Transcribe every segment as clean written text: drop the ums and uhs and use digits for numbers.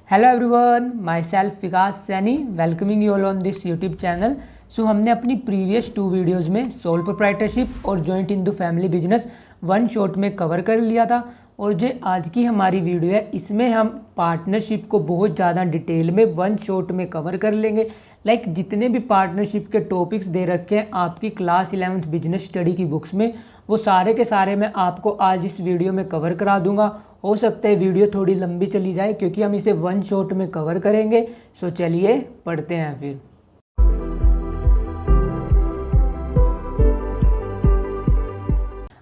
Hello everyone, myself Vikas Saini welcoming you all on this YouTube channel. So हमने अपनी previous 2 videos में sole proprietorship और joint Hindu family business one shot में cover कर लिया था। और जो आज की हमारी वीडियो है इसमें हम पार्टनरशिप को बहुत ज़्यादा डिटेल में वन शॉट में कवर कर लेंगे। जितने भी पार्टनरशिप के टॉपिक्स दे रखे हैं आपकी क्लास 11th बिजनेस स्टडी की बुक्स में, वो सारे के सारे मैं आपको आज इस वीडियो में कवर करा दूंगा। हो सकता है वीडियो थोड़ी लंबी चली जाए क्योंकि हम इसे वन शॉट में कवर करेंगे। सो चलिए पढ़ते हैं फिर।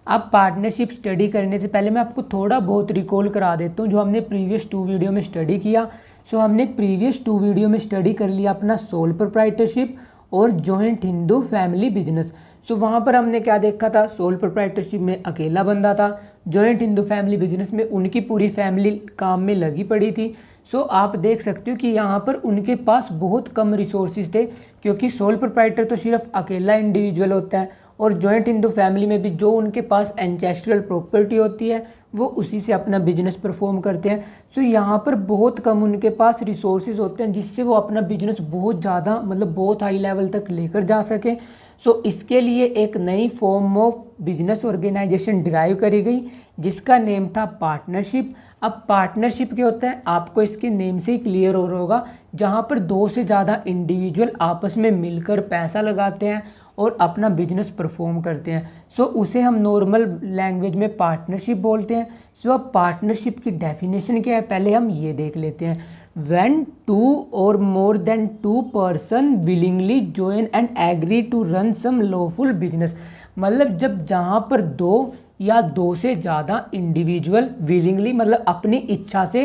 अब पार्टनरशिप स्टडी करने से पहले मैं आपको थोड़ा बहुत रिकॉल करा देता हूँ जो हमने प्रीवियस 2 वीडियो में स्टडी किया। सो हमने प्रीवियस 2 वीडियो में स्टडी कर लिया अपना सोल प्रोप्राइटरशिप और जॉइंट हिंदू फैमिली बिजनेस। सो वहाँ पर हमने क्या देखा था, सोल प्रोप्राइटरशिप में अकेला बंदा था, जॉइंट हिंदू फैमिली बिजनेस में उनकी पूरी फैमिली काम में लगी पड़ी थी। सो आप देख सकते हो कि यहाँ पर उनके पास बहुत कम रिसोर्सेज थे क्योंकि सोल प्रोप्राइटर तो सिर्फ अकेला इंडिविजुअल होता है और जॉइंट हिंदू फैमिली में भी जो उनके पास एंसेस्ट्रल प्रॉपर्टी होती है वो उसी से अपना बिजनेस परफॉर्म करते हैं। सो यहाँ पर बहुत कम उनके पास रिसोर्सेज होते हैं जिससे वो अपना बिजनेस बहुत ज़्यादा बहुत हाई लेवल तक लेकर जा सकें। सो इसके लिए एक नई form of business organisation derive करी गई जिसका नेम था पार्टनरशिप। अब पार्टनरशिप क्या होता है आपको इसके नेम से ही क्लियर हो रहा होगा, जहाँ पर 2 से ज़्यादा इंडिविजुअल आपस में मिलकर पैसा लगाते हैं और अपना बिजनेस परफॉर्म करते हैं। सो उसे हम नॉर्मल लैंग्वेज में पार्टनरशिप बोलते हैं। सो अब पार्टनरशिप की डेफिनेशन क्या है पहले हम ये देख लेते हैं। When 2 or more than 2 person willingly join and agree to run some lawful business, जब जहाँ पर 2 या 2 से ज़्यादा इंडिविजुअल विलिंगली अपनी इच्छा से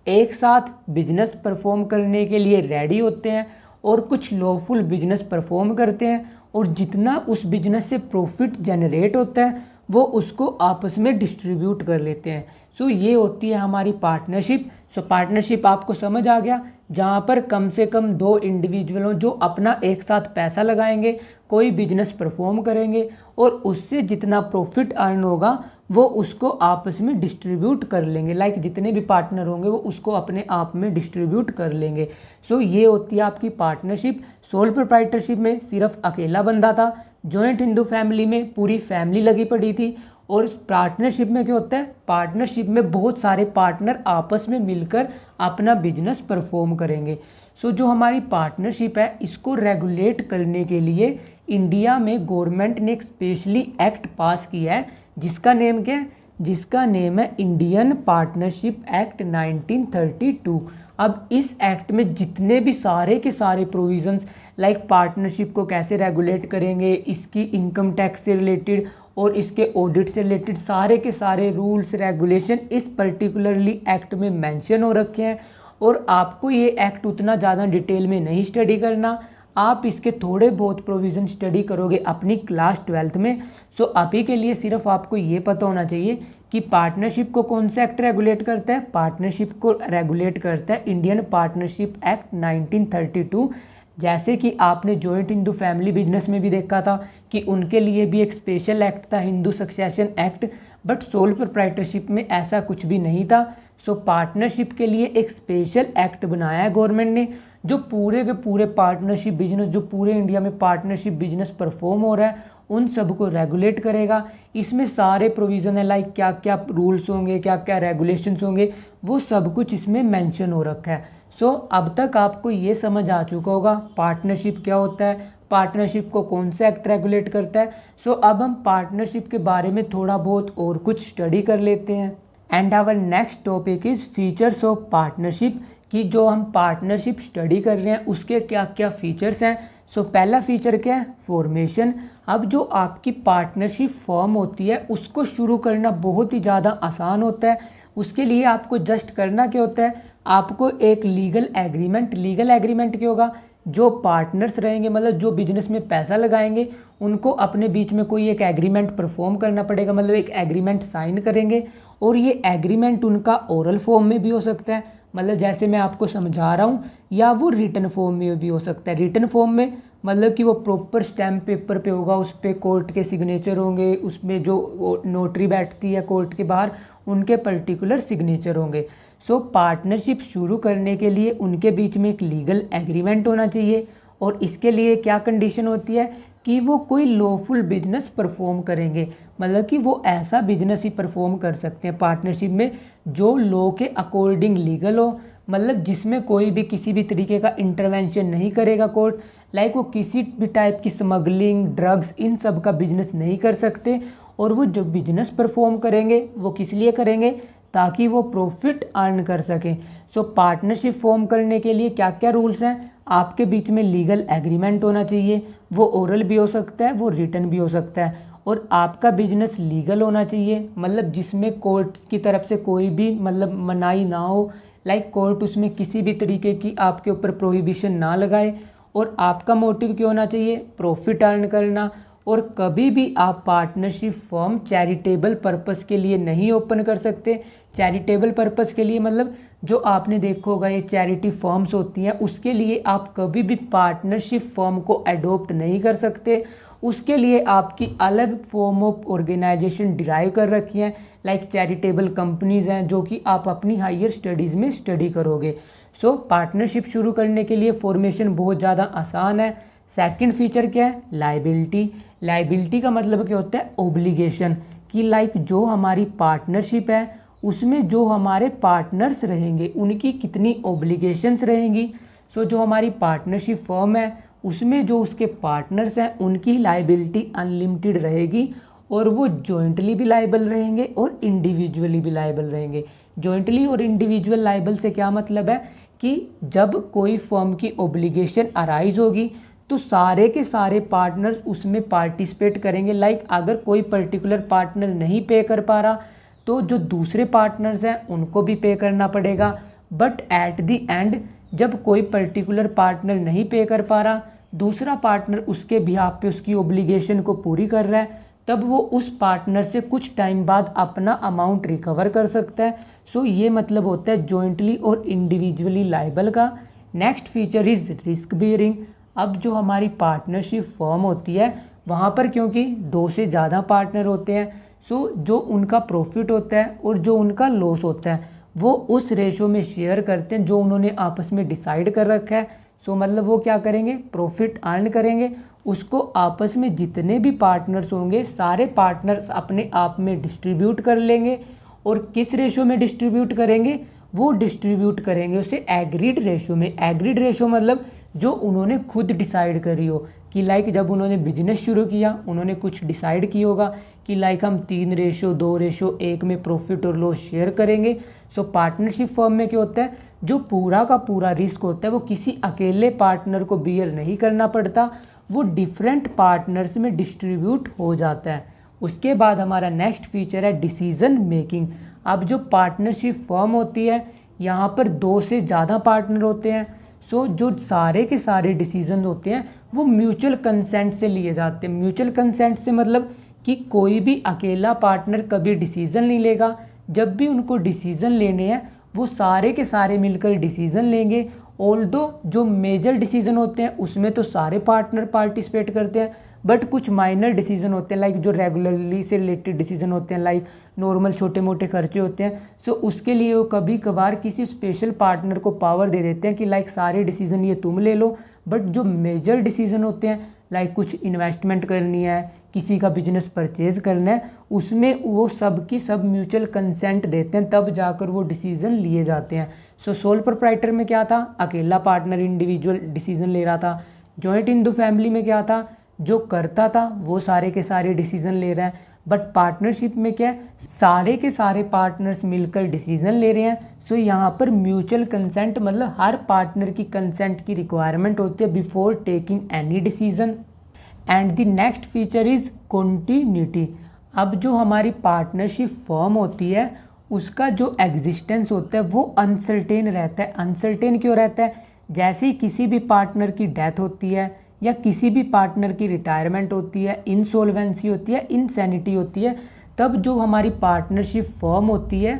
एक साथ बिजनेस परफॉर्म करने के लिए रेडी होते हैं और कुछ लॉफुल बिजनेस परफॉर्म करते हैं और जितना उस बिजनेस से प्रॉफिट जनरेट होता है वो उसको आपस में डिस्ट्रीब्यूट कर लेते हैं। सो ये होती है हमारी पार्टनरशिप। सो पार्टनरशिप आपको समझ आ गया, जहाँ पर कम से कम 2 इंडिविजुअलों जो अपना एक साथ पैसा लगाएंगे, कोई बिजनेस परफॉर्म करेंगे और उससे जितना प्रॉफिट अर्न होगा वो उसको आपस में डिस्ट्रीब्यूट कर लेंगे। जितने भी पार्टनर होंगे वो उसको अपने आप में डिस्ट्रीब्यूट कर लेंगे। सो ये होती है आपकी पार्टनरशिप। सोल प्रोप्राइटरशिप में सिर्फ अकेला बंदा था, जॉइंट हिंदू फैमिली में पूरी फैमिली लगी पड़ी थी और पार्टनरशिप में क्या होता है, पार्टनरशिप में बहुत सारे पार्टनर आपस में मिलकर अपना बिजनेस परफॉर्म करेंगे। सो जो हमारी पार्टनरशिप है इसको रेगुलेट करने के लिए इंडिया में गवर्नमेंट ने एक स्पेशली एक्ट पास किया है जिसका नेम क्या है, जिसका नेम है इंडियन पार्टनरशिप एक्ट 1932। अब इस एक्ट में जितने भी सारे के सारे प्रोविजंस पार्टनरशिप को कैसे रेगुलेट करेंगे, इसकी इनकम टैक्स से रिलेटेड और इसके ऑडिट से रिलेटेड सारे के सारे रूल्स रेगुलेशन इस पर्टिकुलरली एक्ट में मेंशन हो रखे हैं। और आपको ये एक्ट उतना ज़्यादा डिटेल में नहीं स्टडी करना, आप इसके थोड़े बहुत प्रोविज़न स्टडी करोगे अपनी क्लास 12th में। सो अभी के लिए सिर्फ आपको ये पता होना चाहिए कि पार्टनरशिप को कौन सा एक्ट रेगुलेट करता है। पार्टनरशिप को रेगुलेट करता है इंडियन पार्टनरशिप एक्ट 1932। जैसे कि आपने जॉइंट हिंदू फैमिली बिजनेस में भी देखा था कि उनके लिए भी एक स्पेशल एक्ट था, Hindu succession act, but sole proprietorship में ऐसा कुछ भी नहीं था। सो पार्टनरशिप के लिए एक स्पेशल एक्ट बनाया है गवर्नमेंट ने जो पूरे के पूरे पार्टनरशिप बिजनेस, जो पूरे इंडिया में पार्टनरशिप बिजनेस परफॉर्म हो रहा है उन सब को रेगुलेट करेगा। इसमें सारे प्रोविज़न है क्या क्या रूल्स होंगे, क्या क्या रेगुलेशंस होंगे, वो सब कुछ इसमें मेंशन हो रखा है। सो अब तक आपको ये समझ आ चुका होगा पार्टनरशिप क्या होता है, पार्टनरशिप को कौन सा एक्ट रेगुलेट करता है। सो अब हम पार्टनरशिप के बारे में थोड़ा बहुत और कुछ स्टडी कर लेते हैं। And our next topic is features of partnership, कि जो हम पार्टनरशिप स्टडी कर रहे हैं उसके क्या क्या फीचर्स हैं। सो पहला फीचर क्या है, फॉर्मेशन। अब जो आपकी पार्टनरशिप फॉर्म होती है उसको शुरू करना बहुत ही ज़्यादा आसान होता है। उसके लिए आपको जस्ट करना क्या होता है, आपको एक लीगल एग्रीमेंट क्या होगा, जो पार्टनर्स रहेंगे जो बिजनेस में पैसा लगाएंगे उनको अपने बीच में कोई एक एग्रीमेंट परफॉर्म करना पड़ेगा, एक एग्रीमेंट साइन करेंगे। और ये एग्रीमेंट उनका ओरल फॉर्म में भी हो सकता है, जैसे मैं आपको समझा रहा हूँ, या वो रिटन फॉर्म में भी हो सकता है। रिटन फॉर्म में कि वो प्रॉपर स्टैम्प पेपर पे होगा, उस पर कोर्ट के सिग्नेचर होंगे, उसमें जो नोटरी बैठती है कोर्ट के बाहर उनके पर्टिकुलर सिग्नेचर होंगे। सो पार्टनरशिप शुरू करने के लिए उनके बीच में एक लीगल एग्रीमेंट होना चाहिए और इसके लिए क्या कंडीशन होती है कि वो कोई लॉफुल बिजनेस परफॉर्म करेंगे, मतलब कि वो ऐसा बिजनेस ही परफॉर्म कर सकते हैं पार्टनरशिप में जो लॉ के अकॉर्डिंग लीगल हो, मतलब जिसमें कोई भी किसी भी तरीके का इंटरवेंशन नहीं करेगा कोर्ट, लाइक वो किसी भी टाइप की स्मगलिंग, ड्रग्स, इन सब का बिजनेस नहीं कर सकते। और वो जो बिजनेस परफॉर्म करेंगे वो किस लिए करेंगे, ताकि वो प्रॉफिट अर्न कर सकें। सो पार्टनरशिप फॉर्म करने के लिए क्या क्या रूल्स हैं, आपके बीच में लीगल एग्रीमेंट होना चाहिए, वो ओरल भी हो सकता है, वो रिटन भी हो सकता है, और आपका बिजनेस लीगल होना चाहिए, मतलब जिसमें कोर्ट की तरफ से कोई भी मतलब मनाही ना हो, लाइक कोर्ट उसमें किसी भी तरीके की आपके ऊपर प्रोहिबिशन ना लगाए। और आपका मोटिव क्या होना चाहिए, प्रॉफिट अर्न करना। और कभी भी आप पार्टनरशिप फर्म चैरिटेबल पर्पस के लिए नहीं ओपन कर सकते। चैरिटेबल पर्पस के लिए मतलब जो आपने देखा होगा ये चैरिटी फर्म्स होती हैं, उसके लिए आप कभी भी पार्टनरशिप फर्म को अडोप्ट नहीं कर सकते। उसके लिए आपकी अलग फॉर्म ऑफ ऑर्गेनाइजेशन डिराइव कर रखी हैं, लाइक चैरिटेबल कंपनीज हैं जो कि आप अपनी हायर स्टडीज़ में स्टडी करोगे। सो पार्टनरशिप शुरू करने के लिए फॉर्मेशन बहुत ज़्यादा आसान है। सेकंड फीचर क्या है, लाइबिलिटी। लाइबिलिटी का मतलब क्या होता है, ओब्लिगेशन, कि लाइक जो हमारी पार्टनरशिप है उसमें जो हमारे पार्टनर्स रहेंगे उनकी कितनी ओब्लिगेशंस रहेंगी। सो जो हमारी पार्टनरशिप फर्म है उसमें जो उसके पार्टनर्स हैं उनकी लाइबिलिटी अनलिमिटेड रहेगी, और वो जॉइंटली भी लाइबल रहेंगे और इंडिविजुअली भी लाइबल रहेंगे। जॉइंटली और इंडिविजुअल लाइबल से क्या मतलब है कि जब कोई फर्म की ओब्लिगेशन अराइज होगी तो सारे के सारे पार्टनर्स उसमें पार्टिसिपेट करेंगे। लाइक अगर कोई पर्टिकुलर पार्टनर नहीं पे कर पा रहा तो जो दूसरे पार्टनर्स हैं उनको भी पे करना पड़ेगा। बट एट द एंड जब कोई पर्टिकुलर पार्टनर नहीं पे कर पा रहा, दूसरा पार्टनर उसके बिहाफ पे उसकी ओब्लिगेशन को पूरी कर रहा है, तब वो उस पार्टनर से कुछ टाइम बाद अपना अमाउंट रिकवर कर सकता है। सो ये मतलब होता है जॉइंटली और इंडिविजुअली लाइबल का। Next feature is risk bearing. अब जो हमारी पार्टनरशिप फर्म होती है वहाँ पर क्योंकि 2 से ज़्यादा पार्टनर होते हैं, सो जो उनका प्रॉफिट होता है और जो उनका लॉस होता है वो उस रेशो में शेयर करते हैं जो उन्होंने आपस में डिसाइड कर रखा है। सो मतलब वो क्या करेंगे, प्रॉफिट अर्न करेंगे, उसको आपस में जितने भी पार्टनर्स होंगे सारे पार्टनर्स अपने आप में डिस्ट्रीब्यूट कर लेंगे। और किस रेशो में डिस्ट्रीब्यूट करेंगे, वो डिस्ट्रीब्यूट करेंगे उसे एग्रीड रेशो में। एग्रीड रेशो मतलब जो उन्होंने खुद डिसाइड करी हो, कि लाइक जब उन्होंने बिजनेस शुरू किया उन्होंने कुछ डिसाइड किया होगा कि लाइक हम 3:2:1 में प्रॉफिट और लॉस शेयर करेंगे। सो पार्टनरशिप फर्म में क्या होता है, जो पूरा का पूरा रिस्क होता है वो किसी अकेले पार्टनर को बियर नहीं करना पड़ता, वो डिफरेंट पार्टनर्स में डिस्ट्रीब्यूट हो जाता है। उसके बाद हमारा नेक्स्ट फीचर है डिसीजन मेकिंग। अब जो पार्टनरशिप फर्म होती है यहाँ पर 2 से ज़्यादा पार्टनर होते हैं। सो जो सारे के सारे डिसीजन होते हैं वो म्यूचुअल कंसेंट से लिए जाते हैं। म्यूचुअल कंसेंट से मतलब कि कोई भी अकेला पार्टनर कभी डिसीजन नहीं लेगा। जब भी उनको डिसीजन लेने हैं वो सारे के सारे मिलकर डिसीजन लेंगे। ऑल्दो जो मेजर डिसीजन होते हैं उसमें तो सारे पार्टनर पार्टिसिपेट करते हैं, बट कुछ माइनर डिसीजन होते हैं लाइक जो रेगुलरली से रिलेटेड डिसीजन होते हैं, लाइक नॉर्मल छोटे मोटे खर्चे होते हैं। सो उसके लिए वो कभी कभार किसी स्पेशल पार्टनर को पावर दे देते हैं कि लाइक सारे डिसीजन ये तुम ले लो। बट जो मेजर डिसीजन होते हैं लाइक कुछ इन्वेस्टमेंट करनी है, किसी का बिजनेस परचेज करना है, उसमें वो सब की सब म्यूचुअल कंसेंट देते हैं, तब जाकर वो डिसीजन लिए जाते हैं। सो सोल प्रोप्राइटर में क्या था, अकेला पार्टनर इंडिविजुअल डिसीजन ले रहा था। जॉइंट इन द फैमिली में क्या था, जो करता था वो सारे के सारे डिसीजन ले रहा है। बट पार्टनरशिप में क्या है, सारे के सारे पार्टनर्स मिलकर डिसीजन ले रहे हैं। सो यहाँ पर म्यूचुअल कंसेंट मतलब हर पार्टनर की कंसेंट की रिक्वायरमेंट होती है before taking any decision. And the next feature is continuity. अब जो हमारी पार्टनरशिप फर्म होती है उसका जो एग्जिस्टेंस होता है वो अनसर्टेन रहता है। अनसर्टेन क्यों रहता है, जैसे ही किसी भी पार्टनर की डेथ होती है या किसी भी पार्टनर की रिटायरमेंट होती है, इंसॉल्वेंसी होती है, इनसैनिटी होती है, तब जो हमारी पार्टनरशिप फर्म होती है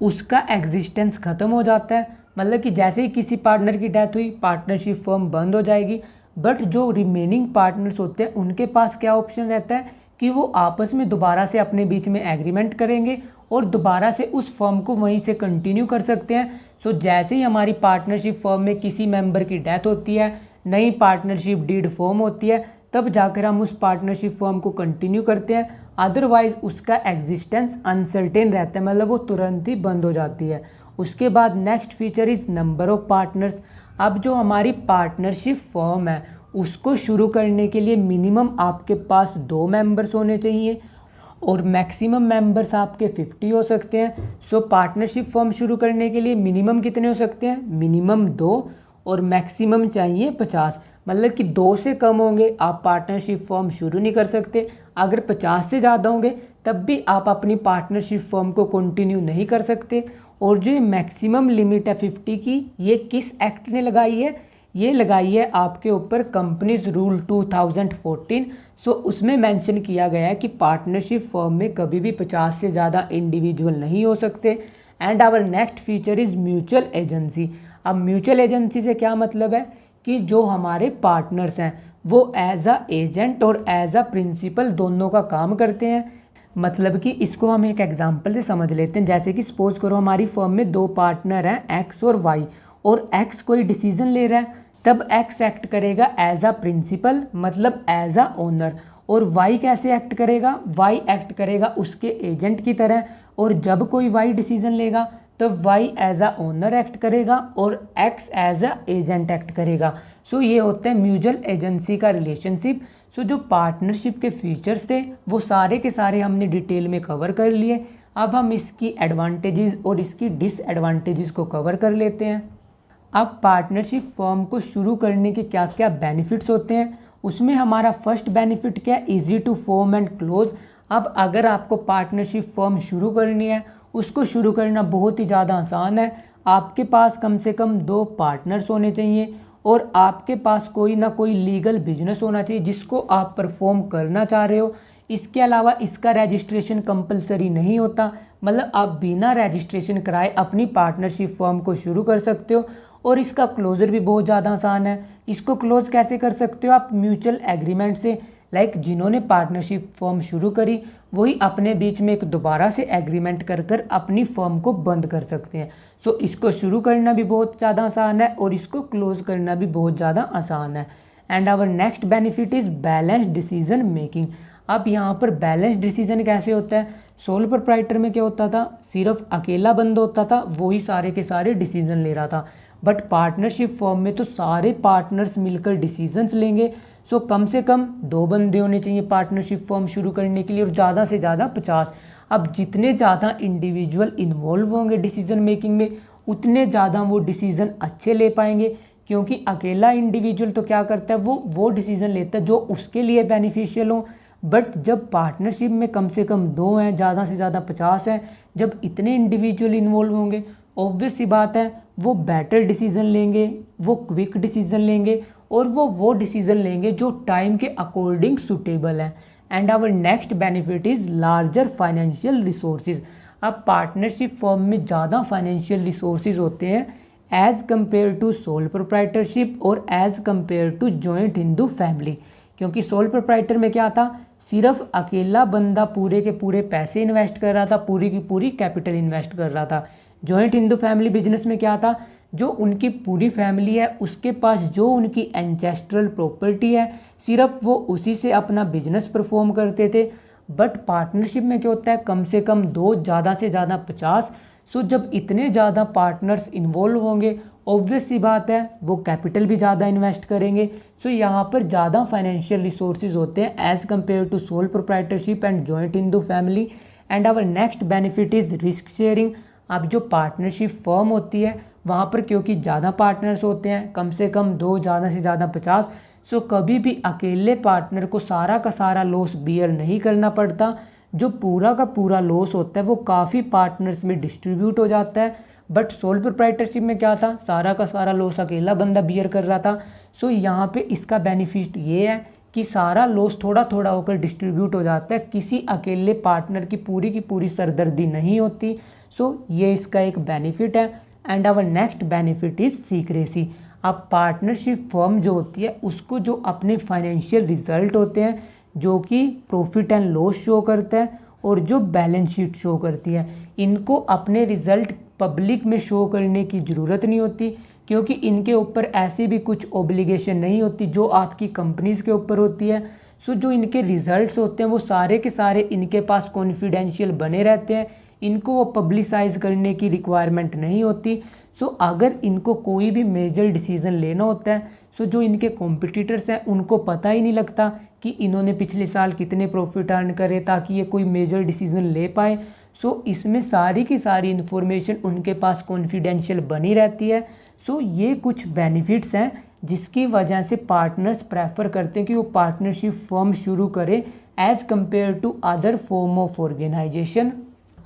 उसका एग्जिस्टेंस ख़त्म हो जाता है। मतलब कि जैसे ही किसी पार्टनर की डेथ हुई पार्टनरशिप फर्म बंद हो जाएगी। बट जो रिमेनिंग पार्टनर्स होते हैं उनके पास क्या ऑप्शन रहता है कि वो आपस में दोबारा से अपने बीच में एग्रीमेंट करेंगे और दोबारा से उस फर्म को वहीं से कंटिन्यू कर सकते हैं। सो जैसे ही हमारी पार्टनरशिप फर्म में किसी मेंबर की डेथ होती है, नई पार्टनरशिप डीड फॉर्म होती है, तब जाकर हम उस पार्टनरशिप फर्म को कंटिन्यू करते हैं। अदरवाइज उसका एग्जिस्टेंस अनसर्टेन रहता है, मतलब वो तुरंत ही बंद हो जाती है। उसके बाद next feature is number of partners. अब जो हमारी पार्टनरशिप फर्म है उसको शुरू करने के लिए मिनिमम आपके पास 2 मेंबर्स होने चाहिए और मैक्सिमम मेंबर्स आपके 50 हो सकते हैं। सो पार्टनरशिप फर्म शुरू करने के लिए मिनिमम कितने हो सकते हैं? मिनिमम 2 और मैक्सिमम चाहिए 50। मतलब कि 2 से कम होंगे आप पार्टनरशिप फर्म शुरू नहीं कर सकते। अगर 50 से ज़्यादा होंगे तब भी आप अपनी पार्टनरशिप फर्म को कंटिन्यू नहीं कर सकते। और जो मैक्सिमम लिमिट है 50 की, ये किस एक्ट ने लगाई है? ये लगाई है आपके ऊपर कंपनीज रूल 2014। सो उसमें मेंशन किया गया है कि पार्टनरशिप फर्म में कभी भी 50 से ज़्यादा इंडिविजुअल नहीं हो सकते। And our next feature is mutual agency. अब म्यूचुअल एजेंसी से क्या मतलब है कि जो हमारे पार्टनर्स हैं वो एज अ एजेंट और एज अ प्रिंसिपल दोनों का काम करते हैं। मतलब कि इसको हम एक एग्जांपल से समझ लेते हैं। जैसे कि सपोज करो हमारी फर्म में 2 पार्टनर हैं एक्स और वाई, और एक्स कोई डिसीजन ले रहा है तब एक्स एक्ट करेगा एज अ प्रिंसिपल, मतलब एज अ ओनर। और वाई कैसे एक्ट करेगा? वाई एक्ट करेगा उसके एजेंट की तरह। और जब कोई वाई डिसीजन लेगा तब Y as a owner act करेगा और X as a agent act करेगा। सो ये होता है म्यूचुअल एजेंसी का रिलेशनशिप। सो जो पार्टनरशिप के फीचर्स थे वो सारे के सारे हमने डिटेल में कवर कर लिए। अब हम इसकी एडवांटेजेस और इसकी डिसएडवांटेजेस को कवर कर लेते हैं। अब पार्टनरशिप फर्म को शुरू करने के क्या क्या बेनिफिट्स होते हैं, उसमें हमारा फर्स्ट बेनिफिट क्या है? Easy to form and close. अब अगर आपको पार्टनरशिप फर्म शुरू करनी है, उसको शुरू करना बहुत ही ज़्यादा आसान है। आपके पास कम से कम 2 पार्टनर्स होने चाहिए और आपके पास कोई ना कोई लीगल बिजनेस होना चाहिए जिसको आप परफॉर्म करना चाह रहे हो। इसके अलावा इसका रजिस्ट्रेशन कंपलसरी नहीं होता, मतलब आप बिना रजिस्ट्रेशन कराए अपनी पार्टनरशिप फर्म को शुरू कर सकते हो। और इसका क्लोज़र भी बहुत ज़्यादा आसान है। इसको क्लोज कैसे कर सकते हो आप? म्यूचुअल एग्रीमेंट से। लाइक जिन्होंने पार्टनरशिप फर्म शुरू करी वही अपने बीच में एक दोबारा से एग्रीमेंट कर कर अपनी फर्म को बंद कर सकते हैं। सो इसको शुरू करना भी बहुत ज़्यादा आसान है और इसको क्लोज करना भी बहुत ज़्यादा आसान है। And our next benefit is balance decision making. अब यहाँ पर बैलेंस डिसीजन कैसे होता है? सोल प्रोप्राइटर में क्या होता था? सिर्फ अकेला बंदा होता था, वही सारे के सारे डिसीजन ले रहा था। बट पार्टनरशिप फर्म में तो सारे पार्टनर्स मिलकर डिसीजंस लेंगे। सो कम से कम 2 बंदे होने चाहिए पार्टनरशिप फर्म शुरू करने के लिए और ज़्यादा से ज़्यादा 50। अब जितने ज़्यादा इंडिविजुअल इन्वॉल्व होंगे डिसीजन मेकिंग में उतने ज़्यादा वो डिसीजन अच्छे ले पाएंगे। क्योंकि अकेला इंडिविजुअल तो क्या करता है, वो डिसीजन लेता है जो उसके लिए बेनिफिशियल हो। बट जब पार्टनरशिप में कम से कम 2 हैं, ज़्यादा से ज़्यादा 50 हैं, जब इतने इंडिविजुअल इन्वॉल्व होंगे ऑब्वियस सी बात है वो बेटर डिसीजन लेंगे, वो क्विक डिसीजन लेंगे और वो डिसीजन लेंगे जो टाइम के अकॉर्डिंग सूटेबल है। And our next benefit is larger financial resources. अब पार्टनरशिप फर्म में ज़्यादा फाइनेंशियल रिसोर्सेज होते हैं as compare to sole proprietorship और as compare to joint Hindu family. क्योंकि सोल प्रोप्राइटर में क्या था, सिर्फ अकेला बंदा पूरे के पूरे पैसे इन्वेस्ट कर रहा था, पूरी की पूरी कैपिटल इन्वेस्ट कर रहा था। जॉइंट हिंदू फैमिली बिजनेस में क्या था, जो उनकी पूरी फैमिली है उसके पास जो उनकी एंसेस्ट्रल प्रॉपर्टी है सिर्फ वो उसी से अपना बिजनेस परफॉर्म करते थे। बट पार्टनरशिप में क्या होता है, कम से कम 2, ज़्यादा से ज़्यादा 50। सो जब इतने ज़्यादा पार्टनर्स इन्वॉल्व होंगे ऑब्वियस सी बात है वो कैपिटल भी ज़्यादा इन्वेस्ट करेंगे। सो यहाँ पर ज़्यादा फाइनेंशियल रिसोर्सेज होते हैं as compare to sole proprietorship and joint Hindu family. And our next benefit is risk sharing. अब जो पार्टनरशिप फर्म होती है वहाँ पर क्योंकि ज़्यादा पार्टनर्स होते हैं, कम से कम 2, ज़्यादा से ज़्यादा 50। सो कभी भी अकेले पार्टनर को सारा का सारा लॉस बियर नहीं करना पड़ता। जो पूरा का पूरा लॉस होता है वो काफ़ी पार्टनर्स में डिस्ट्रीब्यूट हो जाता है। बट सोल प्रोप्राइटरशिप में क्या था, सारा का सारा लॉस अकेला बंदा बियर कर रहा था। सो यहाँ पे इसका बेनिफिट ये है कि सारा लॉस थोड़ा थोड़ा होकर डिस्ट्रीब्यूट हो जाता है, किसी अकेले पार्टनर की पूरी सरदर्दी नहीं होती। सो ये इसका एक बेनिफिट है। And our next benefit is secrecy. अब पार्टनरशिप फर्म जो होती है उसको जो अपने फाइनेंशियल रिजल्ट होते हैं जो कि प्रॉफिट एंड लॉस शो करता है और जो बैलेंस शीट शो करती है। इनको अपने रिजल्ट पब्लिक में शो करने की ज़रूरत नहीं होती, क्योंकि इनके ऊपर ऐसी भी कुछ ओब्लिगेशन नहीं होती जो आपकी कंपनीज़ के ऊपर होती है। सो जो इनके रिजल्ट्स होते हैं वो सारे के सारे इनके पास कॉन्फिडेंशियल बने रहते हैं, इनको वो पब्लिसाइज करने की रिक्वायरमेंट नहीं होती। सो अगर इनको कोई भी मेजर डिसीज़न लेना होता है, सो जो इनके कॉम्पिटिटर्स हैं उनको पता ही नहीं लगता कि इन्होंने पिछले साल कितने प्रॉफिट अर्न करे ताकि ये कोई मेजर डिसीज़न ले पाए। सो इसमें सारी की सारी इन्फॉर्मेशन उनके पास कॉन्फिडेंशियल बनी रहती है। सो ये कुछ बेनिफिट्स हैं जिसकी वजह से पार्टनर्स प्रेफर करते हैं कि वो पार्टनरशिप फर्म शुरू करें as compare to other form of organisation.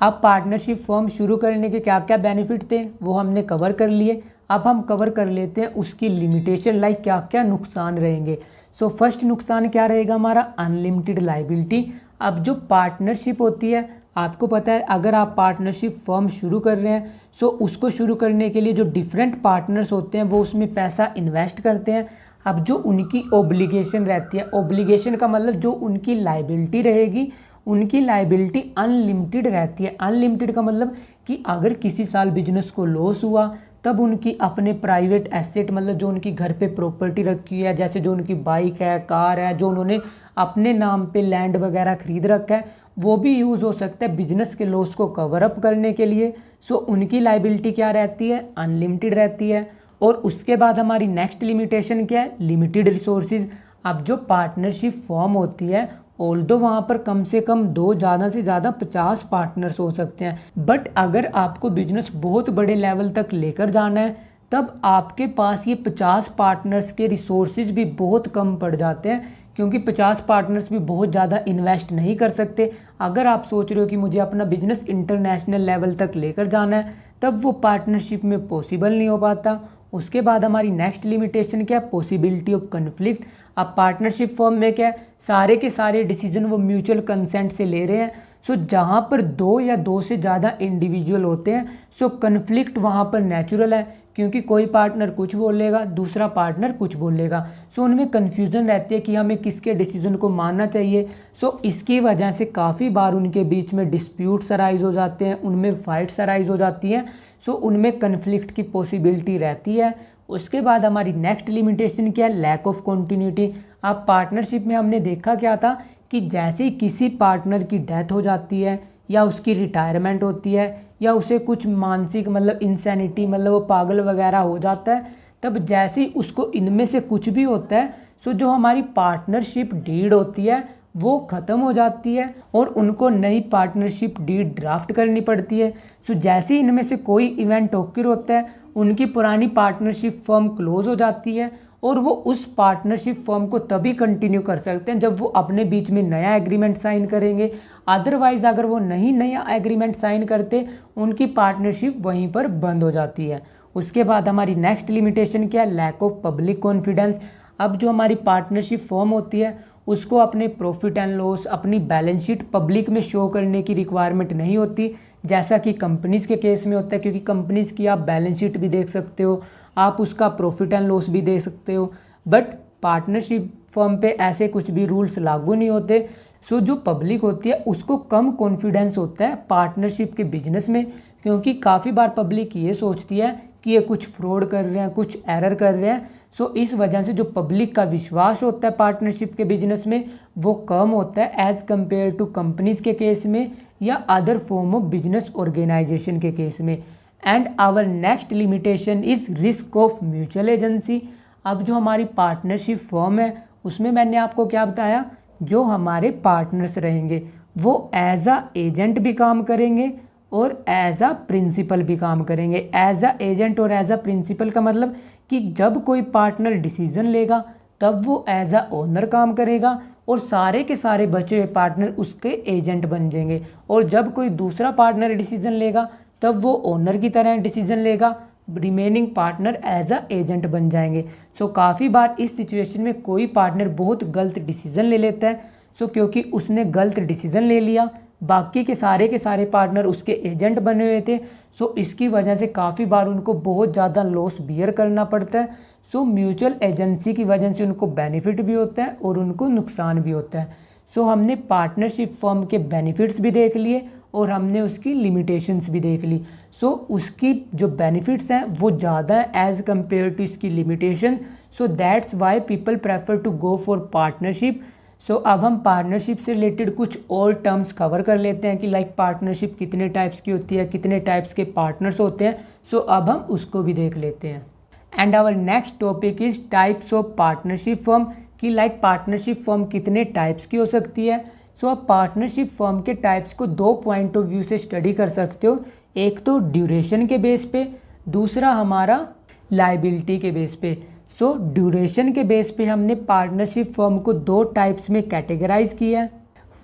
अब पार्टनरशिप फर्म शुरू करने के क्या क्या बेनिफिट थे वो हमने कवर कर लिए। अब हम कवर कर लेते हैं उसकी लिमिटेशन, लाइक क्या क्या नुकसान रहेंगे। सो फर्स्ट नुकसान क्या रहेगा हमारा, अनलिमिटेड लाइबिलिटी। अब जो पार्टनरशिप होती है, आपको पता है अगर आप पार्टनरशिप फर्म शुरू कर रहे हैं, सो उसको शुरू करने के लिए जो डिफरेंट पार्टनर्स होते हैं वो उसमें पैसा इन्वेस्ट करते हैं। अब जो उनकी ओब्लिगेशन रहती है, ओब्लिगेशन का मतलब जो उनकी लाइबिलिटी रहेगी, उनकी लाइबिलिटी अनलिमिटेड रहती है। अनलिमिटेड का मतलब कि अगर किसी साल बिजनेस को लॉस हुआ तब उनकी अपने प्राइवेट एसेट, मतलब जो उनकी घर पे प्रॉपर्टी रखी है, जैसे जो उनकी बाइक है, कार है, जो उन्होंने अपने नाम पे लैंड वगैरह खरीद रखा है, वो भी यूज़ हो सकता है बिजनेस के लॉस को कवर अप करने के लिए। सो उनकी लाइबिलिटी क्या रहती है, अनलिमिटेड रहती है। और उसके बाद हमारी नेक्स्ट लिमिटेशन क्या है, लिमिटेड रिसोर्सेज। अब जो पार्टनरशिप फॉर्म होती है, ऑल्दो वहाँ पर कम से कम 2 ज़्यादा से ज़्यादा 50 पार्टनर्स हो सकते हैं, बट अगर आपको बिजनेस बहुत बड़े लेवल तक लेकर जाना है तब आपके पास ये 50 पार्टनर्स के रिसोर्सेज भी बहुत कम पड़ जाते हैं, क्योंकि 50 पार्टनर्स भी बहुत ज़्यादा इन्वेस्ट नहीं कर सकते। अगर आप सोच रहे हो कि मुझे अपना बिजनेस इंटरनेशनल लेवल तक लेकर जाना है तब वो पार्टनरशिप में पॉसिबल नहीं हो पाता। उसके बाद हमारी नेक्स्ट लिमिटेशन क्या है, पॉसिबिलिटी ऑफ कन्फ्लिक्ट। अब पार्टनरशिप फॉर्म में क्या है, सारे के सारे डिसीजन वो म्यूचुअल कंसेंट से ले रहे हैं। सो जहाँ पर 2 या 2 से ज़्यादा इंडिविजुअल होते हैं, सो कन्फ्लिक्ट वहाँ पर नेचुरल है, क्योंकि कोई पार्टनर कुछ बोलेगा, दूसरा पार्टनर कुछ बोलेगा। सो उनमें कन्फ्यूज़न रहती है कि हमें किसके डिसीजन को मानना चाहिए। सो इसकी वजह से काफ़ी बार उनके बीच में डिस्प्यूट्स अराइज हो जाते हैं, उनमें फाइट्स अराइज हो जाती हैं। सो उनमें कन्फ्लिक्ट की पॉसिबिलिटी रहती है। उसके बाद हमारी नेक्स्ट लिमिटेशन क्या है, लैक ऑफ कॉन्टिन्यूटी। अब पार्टनरशिप में हमने देखा क्या था कि जैसे ही किसी पार्टनर की डेथ हो जाती है या उसकी रिटायरमेंट होती है या उसे कुछ मानसिक मतलब इंसैनिटी, मतलब वो पागल वगैरह हो जाता है, तब जैसे ही उसको इनमें से कुछ भी होता है, सो जो हमारी पार्टनरशिप डीड होती है वो ख़त्म हो जाती है और उनको नई पार्टनरशिप डीड ड्राफ्ट करनी पड़ती है। सो जैसे ही इनमें से कोई इवेंट ओकर होता है, उनकी पुरानी पार्टनरशिप फर्म क्लोज हो जाती है और वो उस पार्टनरशिप फर्म को तभी कंटिन्यू कर सकते हैं जब वो अपने बीच में नया एग्रीमेंट साइन करेंगे। अदरवाइज़ अगर वो नहीं नया एग्रीमेंट साइन करते, उनकी पार्टनरशिप वहीं पर बंद हो जाती है। उसके बाद हमारी नेक्स्ट लिमिटेशन क्या है, लैक ऑफ पब्लिक कॉन्फिडेंस। अब जो हमारी पार्टनरशिप फर्म होती है उसको अपने प्रॉफिट एंड लॉस, अपनी बैलेंस शीट पब्लिक में शो करने की रिक्वायरमेंट नहीं होती, जैसा कि कंपनीज़ के केस में होता है, क्योंकि कंपनीज़ की आप बैलेंस शीट भी देख सकते हो, आप उसका प्रॉफिट एंड लॉस भी देख सकते हो, बट पार्टनरशिप फर्म पे ऐसे कुछ भी रूल्स लागू नहीं होते। सो जो पब्लिक होती है उसको कम कॉन्फिडेंस होता है पार्टनरशिप के बिजनेस में, क्योंकि काफ़ी बार पब्लिक ये सोचती है कि ये कुछ फ्रॉड कर रहे हैं, कुछ एरर कर रहे हैं। सो इस वजह से जो पब्लिक का विश्वास होता है पार्टनरशिप के बिजनेस में वो कम होता है एज़ कम्पेयर टू कंपनीज़ के केस में या other form of business organisation के केस में। And our next limitation is risk of mutual agency. अब जो हमारी पार्टनरशिप फॉर्म है उसमें मैंने आपको क्या बताया, जो हमारे पार्टनर्स रहेंगे वो एज अ एजेंट भी काम करेंगे और एज अ प्रिंसिपल भी काम करेंगे। एज अ एजेंट और एज अ प्रिंसिपल का मतलब कि जब कोई पार्टनर डिसीजन लेगा तब वो एज अ ओनर काम करेगा और सारे के सारे बचे हुए पार्टनर उसके एजेंट बन जाएंगे, और जब कोई दूसरा पार्टनर डिसीजन लेगा तब वो ओनर की तरह डिसीजन लेगा, remaining partner as a agent बन जाएंगे। सो काफ़ी बार इस सिचुएशन में कोई पार्टनर बहुत गलत डिसीजन ले लेता है। सो क्योंकि उसने गलत डिसीजन ले लिया, बाकी के सारे पार्टनर उसके एजेंट बने हुए थे, सो इसकी वजह से काफ़ी बार उनको बहुत ज़्यादा लॉस बियर करना पड़ता है। सो म्यूचुअल एजेंसी की वजह से उनको बेनिफिट भी होता है और उनको नुकसान भी होता है। सो हमने पार्टनरशिप फर्म के बेनिफिट्स भी देख लिए और हमने उसकी लिमिटेशंस भी देख ली। सो उसकी जो बेनिफिट्स हैं वो ज़्यादा है एज़ कम्पेयर टू इसकी लिमिटेशन। So that's why people prefer to go for partnership. So अब हम पार्टनरशिप से रिलेटेड कुछ और टर्म्स कवर कर लेते हैं कि लाइक पार्टनरशिप कितने टाइप्स की होती है, कितने टाइप्स के पार्टनर्स होते हैं। सो अब हम उसको भी देख लेते हैं। And our next topic is types of partnership firm कि लाइक पार्टनरशिप फर्म कितने टाइप्स की हो सकती है। सो आप पार्टनरशिप फर्म के टाइप्स को दो पॉइंट ऑफ व्यू से स्टडी कर सकते हो। एक तो ड्यूरेशन के बेस पे, दूसरा हमारा लाइबिलिटी के बेस पे। सो ड्यूरेशन के बेस पे हमने पार्टनरशिप फर्म को दो टाइप्स में कैटेगराइज किया है।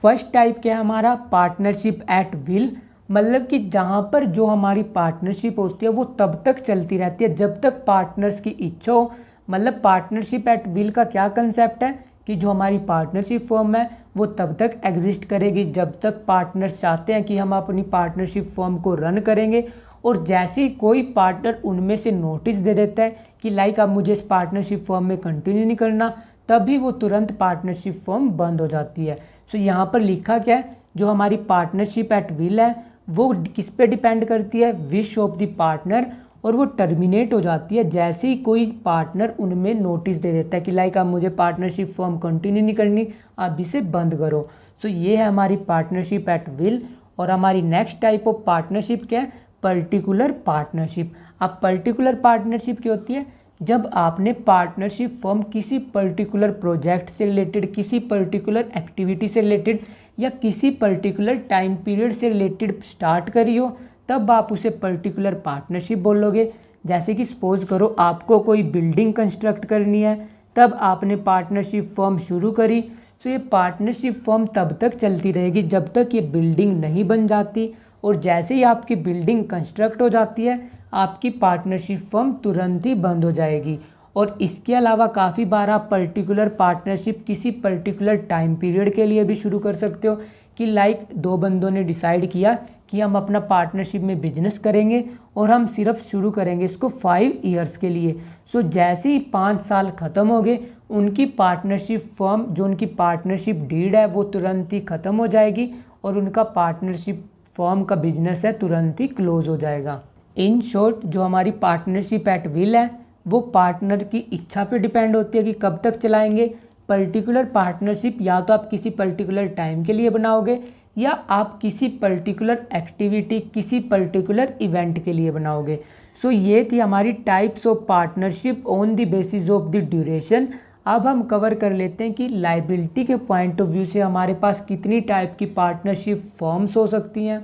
फर्स्ट टाइप क्या है हमारा पार्टनरशिप एट विल, मतलब कि जहाँ पर जो हमारी पार्टनरशिप होती है वो तब तक चलती रहती है जब तक पार्टनर्स की इच्छा हो। मतलब पार्टनरशिप एट विल का क्या कंसेप्ट है कि जो हमारी पार्टनरशिप फर्म है वो तब तक एग्जिस्ट करेगी जब तक पार्टनर्स चाहते हैं कि हम अपनी पार्टनरशिप फर्म को रन करेंगे। और जैसे ही कोई पार्टनर उनमें से नोटिस दे देता है कि लाइक अब मुझे इस पार्टनरशिप फर्म में कंटिन्यू नहीं करना, तभी वो तुरंत पार्टनरशिप फर्म बंद हो जाती है। सो यहाँ पर लिखा क्या है, जो हमारी पार्टनरशिप एट विल है वो किस पे डिपेंड करती है, विश ऑफ द पार्टनर, और वो टर्मिनेट हो जाती है जैसे ही कोई पार्टनर उनमें नोटिस दे देता है कि लाइक अब मुझे पार्टनरशिप फर्म कंटिन्यू नहीं करनी, आप इसे बंद करो। सो ये है हमारी पार्टनरशिप एट विल। और हमारी नेक्स्ट टाइप ऑफ पार्टनरशिप क्या है, पर्टिकुलर पार्टनरशिप। अब पर्टिकुलर पार्टनरशिप क्या होती है, जब आपने पार्टनरशिप फर्म किसी पर्टिकुलर प्रोजेक्ट से रिलेटेड, किसी पर्टिकुलर एक्टिविटी से रिलेटेड या किसी पर्टिकुलर टाइम पीरियड से रिलेटेड स्टार्ट करी हो, तब आप उसे पर्टिकुलर पार्टनरशिप बोलोगे। जैसे कि सपोज करो आपको कोई बिल्डिंग कंस्ट्रक्ट करनी है, तब आपने पार्टनरशिप फर्म शुरू करी। तो ये पार्टनरशिप फर्म तब तक चलती रहेगी जब तक ये बिल्डिंग नहीं बन जाती, और जैसे ही आपकी बिल्डिंग कंस्ट्रक्ट हो जाती है आपकी पार्टनरशिप फर्म तुरंत ही बंद हो जाएगी। और इसके अलावा काफ़ी बार आप पर्टिकुलर पार्टनरशिप किसी पर्टिकुलर टाइम पीरियड के लिए भी शुरू कर सकते हो कि लाइक दो बंदों ने डिसाइड किया कि हम अपना पार्टनरशिप में बिजनेस करेंगे और हम सिर्फ शुरू करेंगे इसको 5 ईयर्स के लिए। सो जैसे ही 5 साल ख़त्म हो गए उनकी पार्टनरशिप फर्म, जो उनकी पार्टनरशिप डीड है वो तुरंत ही ख़त्म हो जाएगी और उनका पार्टनरशिप फर्म का बिजनेस है तुरंत ही क्लोज हो जाएगा। इन शॉर्ट जो हमारी पार्टनरशिप एट विल है वो पार्टनर की इच्छा पे डिपेंड होती है कि कब तक चलाएंगे। पर्टिकुलर पार्टनरशिप या तो आप किसी पर्टिकुलर टाइम के लिए बनाओगे या आप किसी पर्टिकुलर एक्टिविटी, किसी पर्टिकुलर इवेंट के लिए बनाओगे। सो ये थी हमारी types of partnership on the basis of the duration. अब हम कवर कर लेते हैं कि लाइबिलिटी के पॉइंट ऑफ व्यू से हमारे पास कितनी टाइप की पार्टनरशिप फॉर्म्स हो सकती हैं।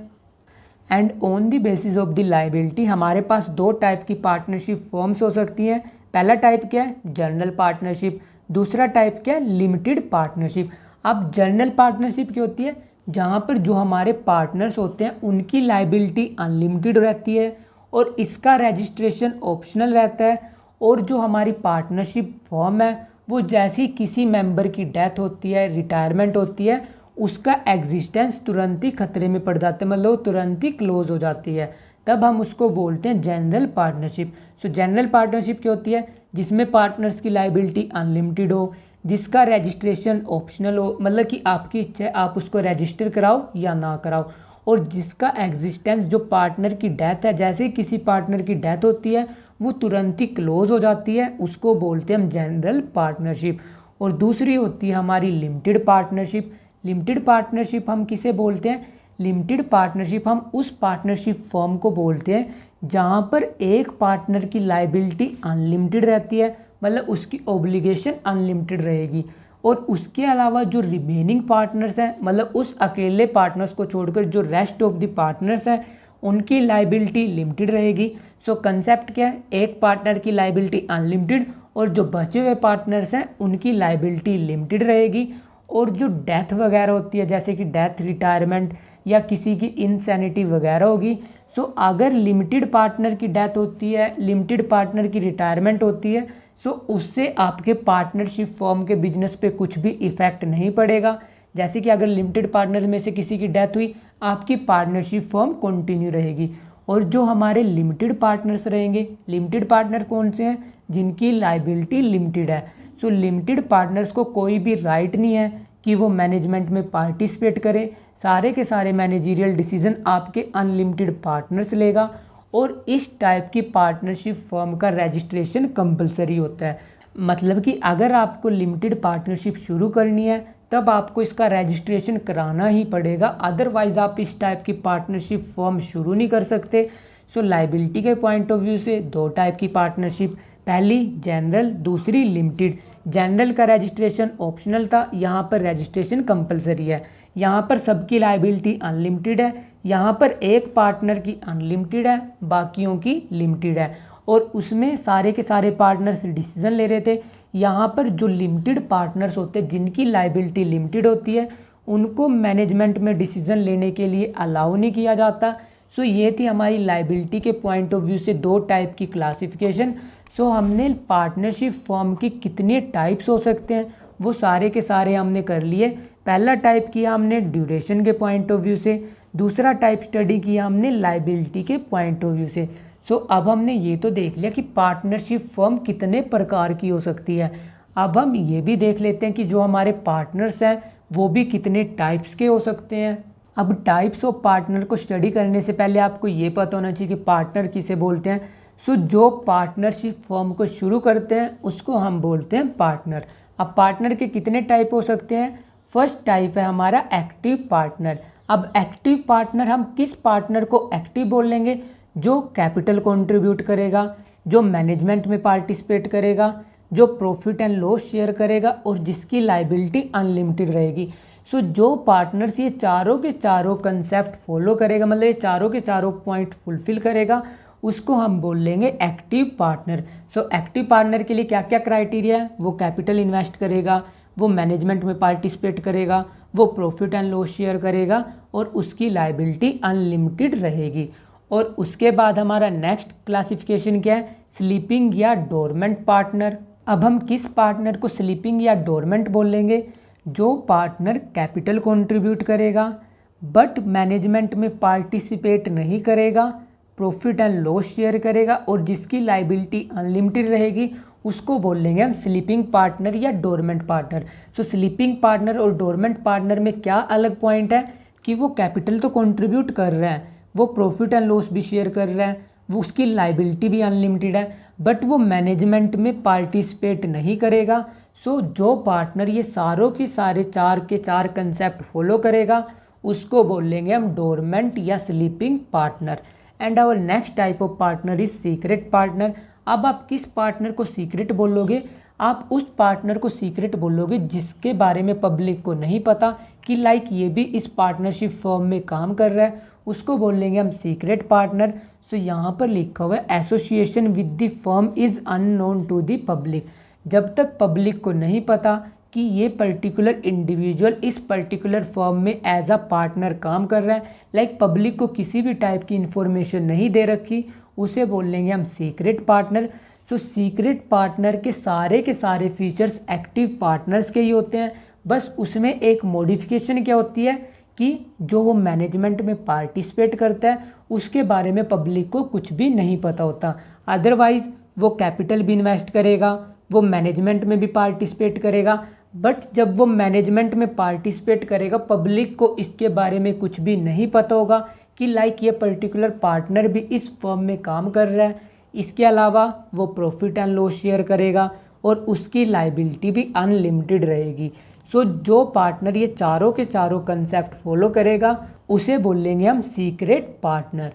And on the basis of the liability हमारे पास दो टाइप की पार्टनरशिप फॉर्म्स हो सकती हैं। पहला टाइप क्या है, जनरल पार्टनरशिप। दूसरा टाइप क्या है, लिमिटेड पार्टनरशिप। अब जनरल पार्टनरशिप क्या होती है, जहाँ पर जो हमारे पार्टनर्स होते हैं उनकी लाइबिलिटी अनलिमिटेड रहती है और इसका रजिस्ट्रेशन ऑप्शनल रहता है। और जो हमारी पार्टनरशिप फॉर्म है वो जैसी किसी मेंबर की डेथ होती है, रिटायरमेंट होती है, उसका एग्जिस्टेंस तुरंत ही खतरे में पड़ जाता है, मतलब तुरंत ही क्लोज हो जाती है, तब हम उसको बोलते हैं जनरल पार्टनरशिप। सो जनरल पार्टनरशिप क्या होती है, जिसमें पार्टनर्स की लाइबिलिटी अनलिमिटेड हो, जिसका रजिस्ट्रेशन ऑप्शनल हो, मतलब कि आपकी इच्छा है आप उसको रजिस्टर कराओ या ना कराओ, और जिसका एग्जिस्टेंस जो पार्टनर की डेथ है, जैसे ही किसी पार्टनर की डेथ होती है वो तुरंत ही क्लोज हो जाती है, उसको बोलते हैं हम जनरल पार्टनरशिप। और दूसरी होती है हमारी लिमिटेड पार्टनरशिप। लिमिटेड पार्टनरशिप हम किसे बोलते हैं, लिमिटेड पार्टनरशिप हम उस पार्टनरशिप फर्म को बोलते हैं जहाँ पर एक पार्टनर की लाइबिलिटी अनलिमिटेड रहती है, मतलब उसकी ऑब्लिगेशन अनलिमिटेड रहेगी, और उसके अलावा जो रिमेनिंग पार्टनर्स हैं, मतलब उस अकेले पार्टनर्स को छोड़कर जो रेस्ट ऑफ द पार्टनर्स हैं उनकी लाइबिलिटी लिमिटेड रहेगी। सो कंसेप्ट क्या है, एक पार्टनर की लाइबिलिटी अनलिमिटेड और जो बचे हुए पार्टनर्स हैं उनकी लाइबिलिटी लिमिटेड रहेगी। और जो डेथ वगैरह होती है, जैसे कि डेथ, रिटायरमेंट या किसी की इंसैनिटी वगैरह होगी, सो अगर लिमिटेड पार्टनर की डेथ होती है, लिमिटेड पार्टनर की रिटायरमेंट होती है, सो उससे आपके पार्टनरशिप फर्म के बिजनेस पे कुछ भी इफेक्ट नहीं पड़ेगा। जैसे कि अगर लिमिटेड पार्टनर में से किसी की डेथ हुई, आपकी पार्टनरशिप फर्म कंटिन्यू रहेगी। और जो हमारे लिमिटेड पार्टनर्स रहेंगे, लिमिटेड पार्टनर कौन से हैं, जिनकी लाइबिलिटी लिमिटेड है। सो लिमिटेड पार्टनर्स को कोई भी राइट नहीं है कि वो मैनेजमेंट में पार्टिसिपेट करे, सारे के सारे मैनेजरियल डिसीजन आपके अनलिमिटेड पार्टनर्स लेगा और इस टाइप की पार्टनरशिप फर्म का रजिस्ट्रेशन कंपलसरी होता है। मतलब कि अगर आपको लिमिटेड पार्टनरशिप शुरू करनी है तब आपको इसका रजिस्ट्रेशन कराना ही पड़ेगा, अदरवाइज आप इस टाइप की पार्टनरशिप फर्म शुरू नहीं कर सकते। सो लाइबिलिटी के पॉइंट ऑफ व्यू से दो टाइप की पार्टनरशिप, पहली जनरल, दूसरी लिमिटेड। जनरल का रजिस्ट्रेशन ऑप्शनल था, यहाँ पर रजिस्ट्रेशन कंपलसरी है। यहाँ पर सबकी लाइबिलिटी अनलिमिटेड है, यहाँ पर एक पार्टनर की अनलिमिटेड है, बाकियों की लिमिटेड है और उसमें सारे के सारे पार्टनर्स डिसीजन ले रहे थे। यहाँ पर जो लिमिटेड पार्टनर्स होते हैं जिनकी लाइबिलिटी लिमिटेड होती है उनको मैनेजमेंट में डिसीजन लेने के लिए अलाउ नहीं किया जाता। सो ये थी हमारी लाइबिलिटी के पॉइंट ऑफ व्यू से दो टाइप की क्लासिफिकेशन। सो हमने पार्टनरशिप फर्म की कितने टाइप्स हो सकते हैं वो सारे के सारे हमने कर लिए। पहला टाइप किया हमने ड्यूरेशन के पॉइंट ऑफ व्यू से, दूसरा टाइप स्टडी किया हमने लाइबिलिटी के पॉइंट ऑफ व्यू से। सो अब हमने ये तो देख लिया कि पार्टनरशिप फर्म कितने प्रकार की हो सकती है। अब हम ये भी देख लेते हैं कि जो हमारे पार्टनर्स हैं वो भी कितने टाइप्स के हो सकते हैं। अब टाइप्स ऑफ पार्टनर को स्टडी करने से पहले आपको ये पता होना चाहिए कि पार्टनर किसे बोलते हैं। सो जो पार्टनरशिप फर्म को शुरू करते हैं उसको हम बोलते हैं पार्टनर। अब पार्टनर के कितने टाइप हो सकते हैं। फर्स्ट टाइप है हमारा एक्टिव पार्टनर। अब एक्टिव पार्टनर, हम किस पार्टनर को एक्टिव बोल लेंगे, जो कैपिटल कंट्रीब्यूट करेगा, जो मैनेजमेंट में पार्टिसिपेट करेगा, जो प्रॉफिट एंड लॉस शेयर करेगा और जिसकी लाइबिलिटी अनलिमिटेड रहेगी। सो जो पार्टनर्स ये चारों के चारों कंसेप्ट फॉलो करेगा, मतलब ये चारों के चारों पॉइंट फुलफिल करेगा, उसको हम बोल लेंगे active partner. So active partner के लिए क्या क्या क्राइटेरिया है, वो कैपिटल इन्वेस्ट करेगा, वो मैनेजमेंट में पार्टिसिपेट करेगा, वो प्रॉफिट एंड लॉस शेयर करेगा और उसकी लाइबिलिटी अनलिमिटेड रहेगी। और उसके बाद हमारा नेक्स्ट क्लासिफिकेशन क्या है, स्लीपिंग या डोरमेंट पार्टनर। अब हम किस पार्टनर को स्लीपिंग या डोरमेंट बोल लेंगे, जो पार्टनर कैपिटल कंट्रीब्यूट करेगा बट मैनेजमेंट में पार्टिसिपेट नहीं करेगा, प्रॉफिट एंड लॉस शेयर करेगा और जिसकी लाइबिलिटी अनलिमिटेड रहेगी, उसको बोल लेंगे हम स्लीपिंग पार्टनर या dormant partner. So sleeping partner और डोरमेंट पार्टनर में क्या अलग पॉइंट है कि वो कैपिटल तो कंट्रीब्यूट कर रहा है, वो प्रॉफिट एंड लॉस भी शेयर कर रहा है, वो उसकी लाइबिलिटी भी अनलिमिटेड है, बट वो मैनेजमेंट में पार्टिसिपेट नहीं करेगा। सो जो पार्टनर ये सारों के सारे चार के चार कंसेप्ट फॉलो करेगा उसको बोल लेंगे हम डोरमेंट या sleeping partner. And our next type of partner is secret partner. अब आप किस पार्टनर को सीक्रेट बोलोगे, आप उस पार्टनर को सीक्रेट बोलोगे जिसके बारे में पब्लिक को नहीं पता कि लाइक ये भी इस पार्टनरशिप फर्म में काम कर रहा है, उसको बोल लेंगे हम सीक्रेट पार्टनर। सो यहाँ पर लिखा हुआ है association with the firm is unknown to the public. जब तक पब्लिक को नहीं पता कि ये पर्टिकुलर इंडिविजुअल इस पर्टिकुलर फर्म में एज अ पार्टनर काम कर रहा है, लाइक पब्लिक को किसी भी टाइप की इंफॉर्मेशन नहीं दे रखी, उसे बोल लेंगे हम secret partner. So secret partner के सारे फीचर्स एक्टिव पार्टनर्स के ही होते हैं, बस उसमें एक मॉडिफिकेशन क्या होती है कि जो वो मैनेजमेंट में पार्टिसिपेट करता है उसके बारे में पब्लिक को कुछ भी नहीं पता होता। अदरवाइज वो कैपिटल भी इन्वेस्ट करेगा, वो मैनेजमेंट में भी पार्टिसिपेट करेगा, बट जब वो मैनेजमेंट में पार्टिसिपेट करेगा पब्लिक को इसके बारे में कुछ भी नहीं पता होगा कि लाइक ये पर्टिकुलर पार्टनर भी इस फर्म में काम कर रहा है। इसके अलावा वो प्रॉफिट एंड लॉस शेयर करेगा और उसकी लाइबिलिटी भी अनलिमिटेड रहेगी। सो जो पार्टनर ये चारों के चारों कंसेप्ट फॉलो करेगा उसे बोल लेंगे हम secret partner.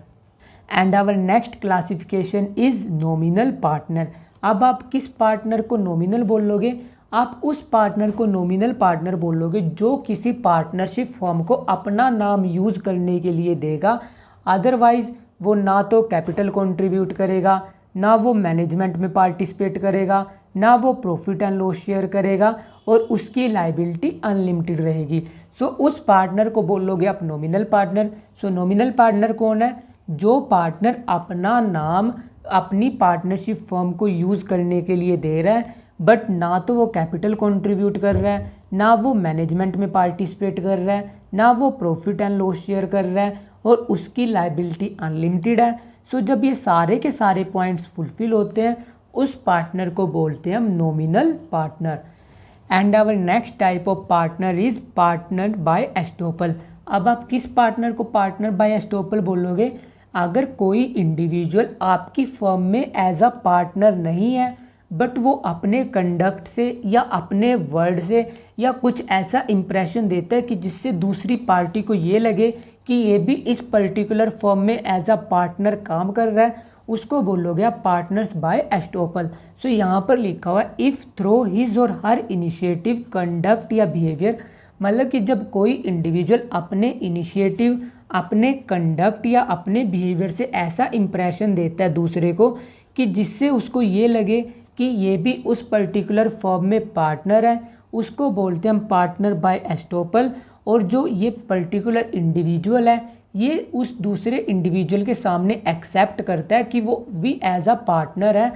And our next classification is nominal partner. अब आप किस पार्टनर को नॉमिनल बोलोगे, आप उस पार्टनर को नॉमिनल पार्टनर बोलोगे जो किसी पार्टनरशिप फर्म को अपना नाम यूज़ करने के लिए देगा। अदरवाइज वो ना तो कैपिटल कंट्रीब्यूट करेगा, ना वो मैनेजमेंट में पार्टिसिपेट करेगा, ना वो प्रॉफिट एंड लॉस शेयर करेगा और उसकी लाइबिलिटी अनलिमिटेड रहेगी। सो उस पार्टनर को बोलोगे आप नॉमिनल पार्टनर। सो नॉमिनल पार्टनर कौन है, जो पार्टनर अपना नाम अपनी पार्टनरशिप फर्म को यूज़ करने के लिए दे रहा है, बट ना तो वो कैपिटल कंट्रीब्यूट कर रहा है, ना वो मैनेजमेंट में पार्टिसिपेट कर रहा है, ना वो प्रॉफिट एंड लॉस शेयर कर रहा है और उसकी लाइबिलिटी अनलिमिटेड है। सो जब ये सारे के सारे पॉइंट्स फुलफिल होते हैं उस पार्टनर को बोलते हैं हम nominal partner. And our next type of partner is partner by estoppel. अब आप किस पार्टनर को पार्टनर बाय एस्टोपल बोलोगे? अगर कोई इंडिविजुअल आपकी फर्म में एज अ पार्टनर नहीं है, बट वो अपने कंडक्ट से या अपने वर्ड से या कुछ ऐसा इंप्रेशन देता है कि जिससे दूसरी पार्टी को ये लगे कि ये भी इस पर्टिकुलर फर्म में एज अ पार्टनर काम कर रहा है, उसको बोलोगे आप पार्टनर्स बाय एस्टोपल। सो यहाँ पर लिखा हुआ है इफ़ थ्रो हिज और हर इनिशिएटिव, कंडक्ट या बिहेवियर, मतलब कि जब कोई इंडिविजुअल अपने इनिशिएटिव, अपने कंडक्ट या अपने बिहेवियर से ऐसा इंप्रेशन देता है दूसरे को कि जिससे उसको ये लगे कि ये भी उस पर्टिकुलर फर्म में पार्टनर है, उसको बोलते हैं हम पार्टनर बाय एस्टोपल। और जो ये पर्टिकुलर इंडिविजुअल है ये उस दूसरे इंडिविजुअल के सामने एक्सेप्ट करता है कि वो भी एज अ पार्टनर है।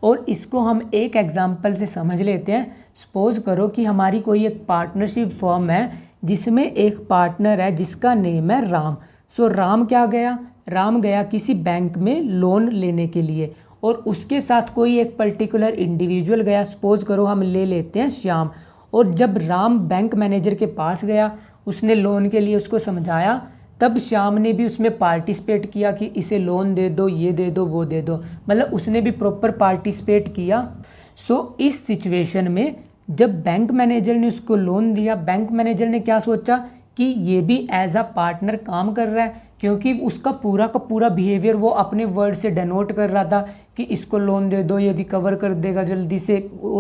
और इसको हम एक एग्जांपल से समझ लेते हैं। सपोज करो कि हमारी कोई एक पार्टनरशिप फर्म है जिसमें एक पार्टनर है जिसका नेम है राम। सो राम क्या गया? राम गया किसी बैंक में लोन लेने के लिए और उसके साथ कोई एक पर्टिकुलर इंडिविजुअल गया, सपोज करो हम ले लेते हैं श्याम। और जब राम बैंक मैनेजर के पास गया, उसने लोन के लिए उसको समझाया, तब श्याम ने भी उसमें पार्टिसिपेट किया कि इसे लोन दे दो, ये दे दो, वो दे दो, मतलब उसने भी प्रॉपर पार्टिसिपेट किया। सो इस सिचुएशन में जब बैंक मैनेजर ने उसको लोन दिया, बैंक मैनेजर ने क्या सोचा कि ये भी एज अ पार्टनर काम कर रहा है, क्योंकि उसका पूरा का पूरा बिहेवियर वो अपने वर्ड से डेनोट कर रहा था कि इसको लोन दे दो, ये रिकवर कर देगा जल्दी से,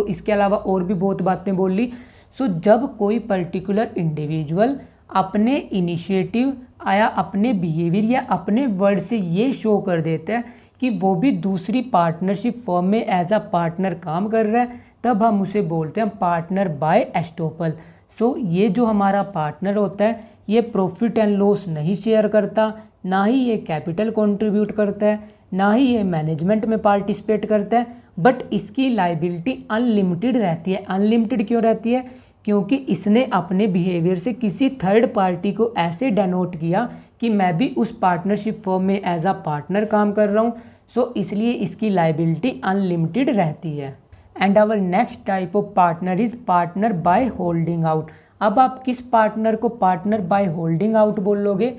इसके अलावा और भी बहुत बातें बोल ली। सो जब कोई पर्टिकुलर इंडिविजुअल अपने इनिशिएटिव या अपने बिहेवियर या अपने वर्ड से ये शो कर देता है कि वो भी दूसरी पार्टनरशिप फर्म में एज अ पार्टनर काम कर रहा है, तब हम उसे बोलते हैं पार्टनर बाय एस्टोपल। सो ये जो हमारा पार्टनर होता है ये प्रॉफिट एंड लॉस नहीं शेयर करता, ना ही ये कैपिटल कंट्रीब्यूट करता है, ना ही ये मैनेजमेंट में पार्टिसिपेट करता है, बट इसकी लायबिलिटी अनलिमिटेड रहती है। अनलिमिटेड क्यों रहती है? क्योंकि इसने अपने बिहेवियर से किसी थर्ड पार्टी को ऐसे डेनोट किया कि मैं भी उस पार्टनरशिप फर्म में एज अ पार्टनर काम कर रहा हूँ। सो इसलिए इसकी लायबिलिटी अनलिमिटेड रहती है। And our next type of partner is partner by holding out. अब आप किस पार्टनर को पार्टनर बाय होल्डिंग आउट बोलोगे?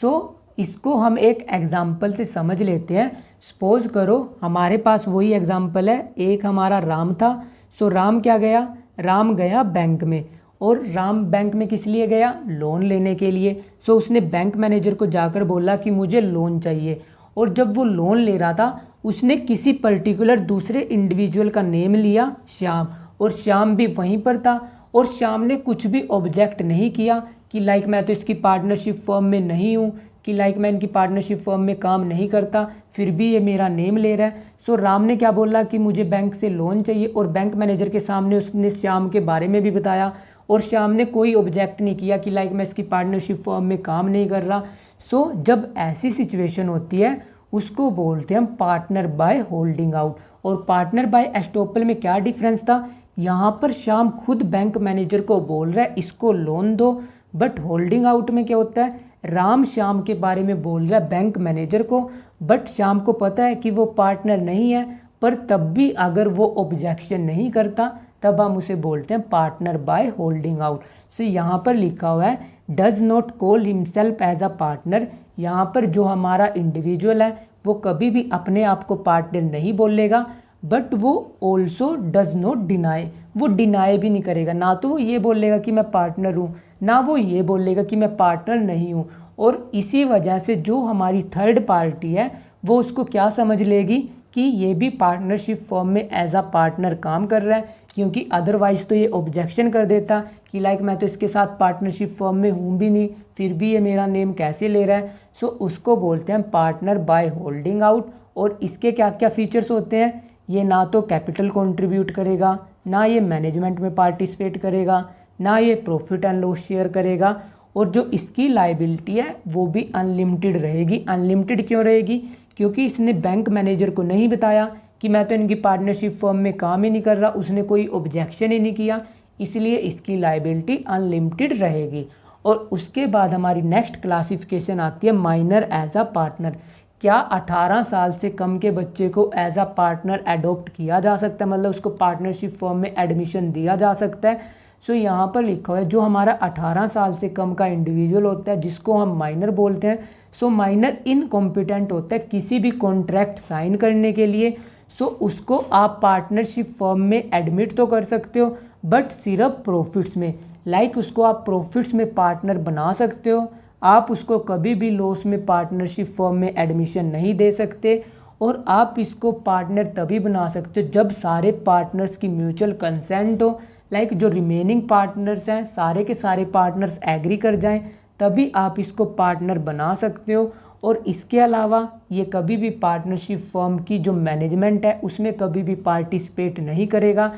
सो इसको हम एक एग्जाम्पल से समझ लेते हैं। सपोज करो हमारे पास वही एग्जाम्पल है, एक हमारा राम था। सो राम क्या गया? राम गया बैंक में, और राम बैंक में किस लिए गया? लोन लेने के लिए। सो उसने बैंक मैनेजर को जाकर बोला कि मुझे लोन चाहिए, और जब वो लोन ले रहा था उसने किसी पर्टिकुलर दूसरे इंडिविजुअल का नेम लिया, श्याम, और श्याम भी वहीं पर था। और श्याम ने कुछ भी ऑब्जेक्ट नहीं किया कि लाइक मैं तो इसकी पार्टनरशिप फर्म में नहीं हूँ, कि लाइक मैं इनकी पार्टनरशिप फर्म में काम नहीं करता, फिर भी ये मेरा नेम ले रहा है। सो राम ने क्या बोला कि मुझे बैंक से लोन चाहिए, और बैंक मैनेजर के सामने उसने श्याम के बारे में भी बताया, और श्याम ने कोई ऑब्जेक्ट नहीं किया कि लाइक मैं इसकी पार्टनरशिप फर्म में काम नहीं कर रहा। सो जब ऐसी सिचुएशन होती है उसको बोलते हैं हम पार्टनर बाय होल्डिंग आउट। और पार्टनर बाय एस्टोपल में क्या डिफरेंस था? यहाँ पर श्याम खुद बैंक मैनेजर को बोल रहा है इसको लोन दो, बट होल्डिंग आउट में क्या होता है? राम श्याम के बारे में बोल रहा है बैंक मैनेजर को, बट श्याम को पता है कि वो पार्टनर नहीं है, पर तब भी अगर वो ऑब्जेक्शन नहीं करता तब हम उसे बोलते हैं partner by holding out. So यहाँ पर लिखा हुआ है does not call himself as a partner. यहाँ पर जो हमारा इंडिविजुअल है वो कभी भी अपने आप को पार्टनर नहीं बोलेगा, बट वो ऑल्सो डज नॉट डिनाई, वो डिनाई भी नहीं करेगा। ना तो वो ये बोलेगा कि मैं पार्टनर हूँ, ना वो ये बोलेगा कि मैं पार्टनर नहीं हूँ। और इसी वजह से जो हमारी थर्ड पार्टी है वो उसको क्या समझ लेगी कि ये भी पार्टनरशिप फर्म में एज अ पार्टनर काम कर रहा है, क्योंकि अदरवाइज़ तो ये ऑब्जेक्शन कर देता कि लाइक मैं तो इसके साथ पार्टनरशिप फर्म में हूँ भी नहीं, फिर भी ये मेरा नेम कैसे ले रहा है। सो उसको बोलते हैं पार्टनर बाय होल्डिंग आउट। और इसके क्या क्या फीचर्स होते हैं? ये ना तो कैपिटल कंट्रीब्यूट करेगा, ना ये मैनेजमेंट में पार्टिसिपेट करेगा, ना ये प्रॉफिट एंड लॉस शेयर करेगा, और जो इसकी लायबिलिटी है वो भी अनलिमिटेड रहेगी। अनलिमिटेड क्यों रहेगी? क्योंकि इसने बैंक मैनेजर को नहीं बताया कि मैं तो इनकी पार्टनरशिप फर्म में काम ही नहीं कर रहा, उसने कोई ऑब्जेक्शन ही नहीं किया, इसलिए इसकी लायबिलिटी अनलिमिटेड रहेगी। और उसके बाद हमारी नेक्स्ट क्लासिफिकेशन आती है माइनर एज अ पार्टनर। क्या 18 साल से कम के बच्चे को एज अ पार्टनर अडॉप्ट किया जा सकता है, मतलब उसको पार्टनरशिप फर्म में एडमिशन दिया जा सकता है। सो यहाँ पर लिखा हुआ है जो हमारा 18 साल से कम का इंडिविजुअल होता है जिसको हम माइनर बोलते हैं, सो माइनर इनकॉम्पिटेंट होता है किसी भी कॉन्ट्रैक्ट साइन करने के लिए। सो उसको आप पार्टनरशिप फर्म में एडमिट तो कर सकते हो बट सिर्फ प्रॉफिट्स में, लाइक उसको आप प्रॉफिट्स में पार्टनर बना सकते हो। आप उसको कभी भी लॉस में पार्टनरशिप फर्म में एडमिशन नहीं दे सकते। और आप इसको पार्टनर तभी बना सकते हो जब सारे पार्टनर्स की म्यूचुअल कंसेंट हो, लाइक जो रिमेनिंग पार्टनर्स हैं सारे के सारे पार्टनर्स एग्री कर जाएं, तभी आप इसको पार्टनर बना सकते हो। और इसके अलावा ये कभी भी पार्टनरशिप फर्म की जो मैनेजमेंट है उसमें कभी भी पार्टिसिपेट नहीं करेगा।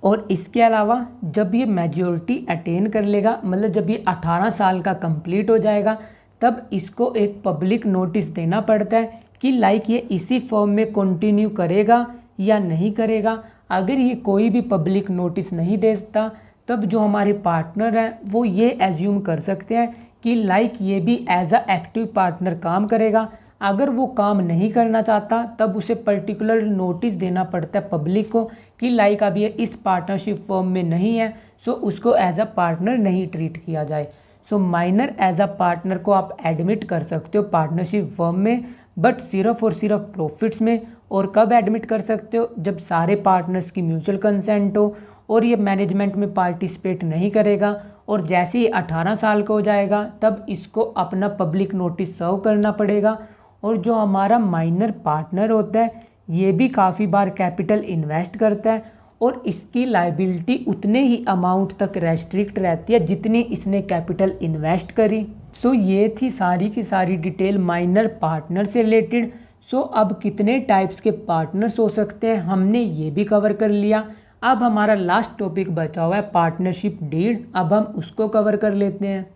और इसके अलावा जब ये मेजॉरिटी अटेन कर लेगा, मतलब जब ये 18 साल का कंप्लीट हो जाएगा, तब इसको एक पब्लिक नोटिस देना पड़ता है कि लाइक ये इसी फर्म में कंटिन्यू करेगा या नहीं करेगा। अगर ये कोई भी पब्लिक नोटिस नहीं देता तब जो हमारे पार्टनर हैं वो ये एज्यूम कर सकते हैं कि लाइक ये भी एज अ एक्टिव पार्टनर काम करेगा। अगर वो काम नहीं करना चाहता तब उसे पर्टिकुलर नोटिस देना पड़ता है पब्लिक को कि लाइक अब ये इस पार्टनरशिप फर्म में नहीं है, सो उसको एज अ पार्टनर नहीं ट्रीट किया जाए। So minor as a partner को आप एडमिट कर सकते हो पार्टनरशिप फर्म में, बट सिर्फ और सिर्फ प्रॉफिट्स में। और कब एडमिट कर सकते हो, जब सारे पार्टनर्स की म्यूचुअल कंसेंट हो और ये मैनेजमेंट में पार्टिसिपेट नहीं करेगा। और जैसे ही 18 साल का हो जाएगा तब इसको अपना पब्लिक नोटिस सर्व करना पड़ेगा। और जो हमारा माइनर पार्टनर होता है ये भी काफ़ी बार कैपिटल इन्वेस्ट करता है और इसकी लायबिलिटी उतने ही अमाउंट तक रेस्ट्रिक्ट रहती है जितनी इसने कैपिटल इन्वेस्ट करी। सो ये थी सारी की सारी डिटेल माइनर पार्टनर से रिलेटेड। सो अब कितने टाइप्स के पार्टनर्स हो सकते हैं हमने ये भी कवर कर लिया। अब हमारा लास्ट टॉपिक बचा हुआ है पार्टनरशिप डीड, अब हम उसको कवर कर लेते हैं।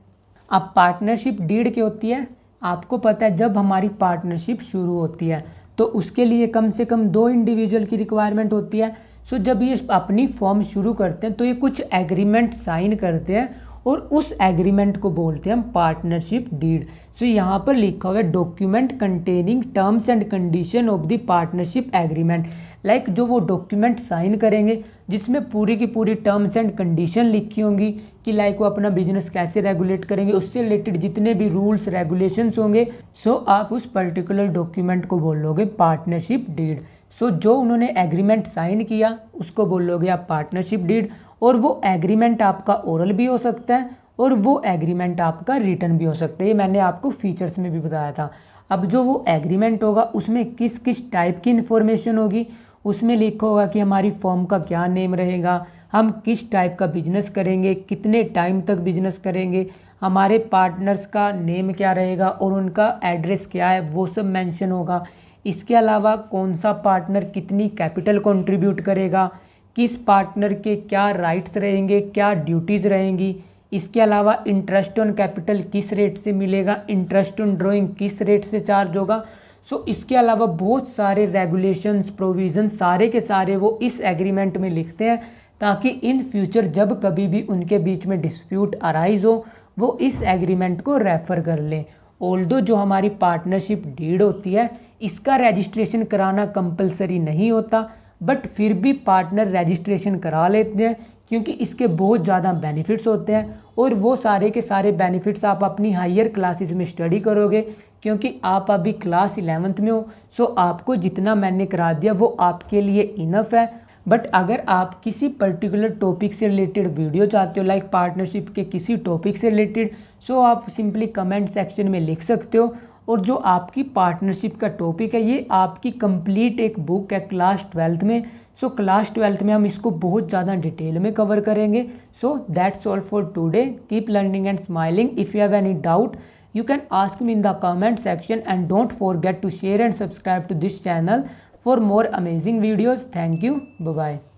अब पार्टनरशिप डीड क्या होती है, आपको पता है जब हमारी पार्टनरशिप शुरू होती है तो उसके लिए कम से कम 2 इंडिविजुअल की रिक्वायरमेंट होती है। सो जब ये अपनी फॉर्म शुरू करते हैं तो ये कुछ एग्रीमेंट साइन करते हैं और उस एग्रीमेंट को बोलते हैं हम पार्टनरशिप डीड। सो यहाँ पर लिखा हुआ है document containing terms and condition of the partnership agreement, like जो वो डॉक्यूमेंट साइन करेंगे जिसमें पूरी की पूरी टर्म्स एंड कंडीशन लिखी होंगी कि लाइक वो अपना बिजनेस कैसे रेगुलेट करेंगे, उससे रिलेटेड जितने भी रूल्स रेगुलेशंस होंगे। सो आप उस पर्टिकुलर डॉक्यूमेंट को बोलोगे पार्टनरशिप डीड। सो जो उन्होंने एग्रीमेंट साइन किया उसको बोलोगे आप पार्टनरशिप डीड। और वो एग्रीमेंट आपका ओरल भी हो सकता है और वो एग्रीमेंट आपका रिटन भी हो सकता है, ये मैंने आपको फीचर्स में भी बताया था। अब जो वो एग्रीमेंट होगा उसमें किस किस टाइप की इन्फॉर्मेशन होगी, उसमें लिखा होगा कि हमारी फर्म का क्या नेम रहेगा, हम किस टाइप का बिजनेस करेंगे, कितने टाइम तक बिजनेस करेंगे, हमारे पार्टनर्स का नेम क्या रहेगा और उनका एड्रेस क्या है वो सब मेंशन होगा। इसके अलावा कौन सा पार्टनर कितनी कैपिटल कंट्रीब्यूट करेगा, किस पार्टनर के क्या राइट्स रहेंगे, क्या ड्यूटीज़ रहेंगी। इसके अलावा इंटरेस्ट ऑन कैपिटल किस रेट से मिलेगा, इंटरेस्ट ऑन ड्राइंग किस रेट से चार्ज होगा। सो इसके अलावा बहुत सारे रेगुलेशंस प्रोविज़न सारे के सारे वो इस एग्रीमेंट में लिखते हैं ताकि इन फ्यूचर जब कभी भी उनके बीच में डिस्प्यूट अराइज हो वो इस एग्रीमेंट को रेफ़र कर लें। ऑल्दो जो हमारी पार्टनरशिप डीड होती है इसका रजिस्ट्रेशन कराना कंपलसरी नहीं होता, बट फिर भी पार्टनर रजिस्ट्रेशन करा लेते हैं क्योंकि इसके बहुत ज़्यादा बेनिफिट्स होते हैं। और वो सारे के सारे बेनिफिट्स आप अपनी हायर क्लासेस में स्टडी करोगे क्योंकि आप अभी क्लास 11th में हो। सो आपको जितना मैंने करा दिया वो आपके लिए इनफ है। बट अगर आप किसी पर्टिकुलर टॉपिक से रिलेटेड वीडियो चाहते हो, लाइक पार्टनरशिप के किसी टॉपिक से रिलेटेड, सो आप सिंपली कमेंट सेक्शन में लिख सकते हो। और जो आपकी पार्टनरशिप का टॉपिक है ये आपकी कंप्लीट एक बुक है क्लास 12th में। सो क्लास 12th में हम इसको बहुत ज़्यादा डिटेल में कवर करेंगे। So that's all for today, keep learning and smiling. If you have any doubt you can ask me in the comment section and don't forget to share and subscribe to this channel for more amazing videos. Thank you. Bye bye.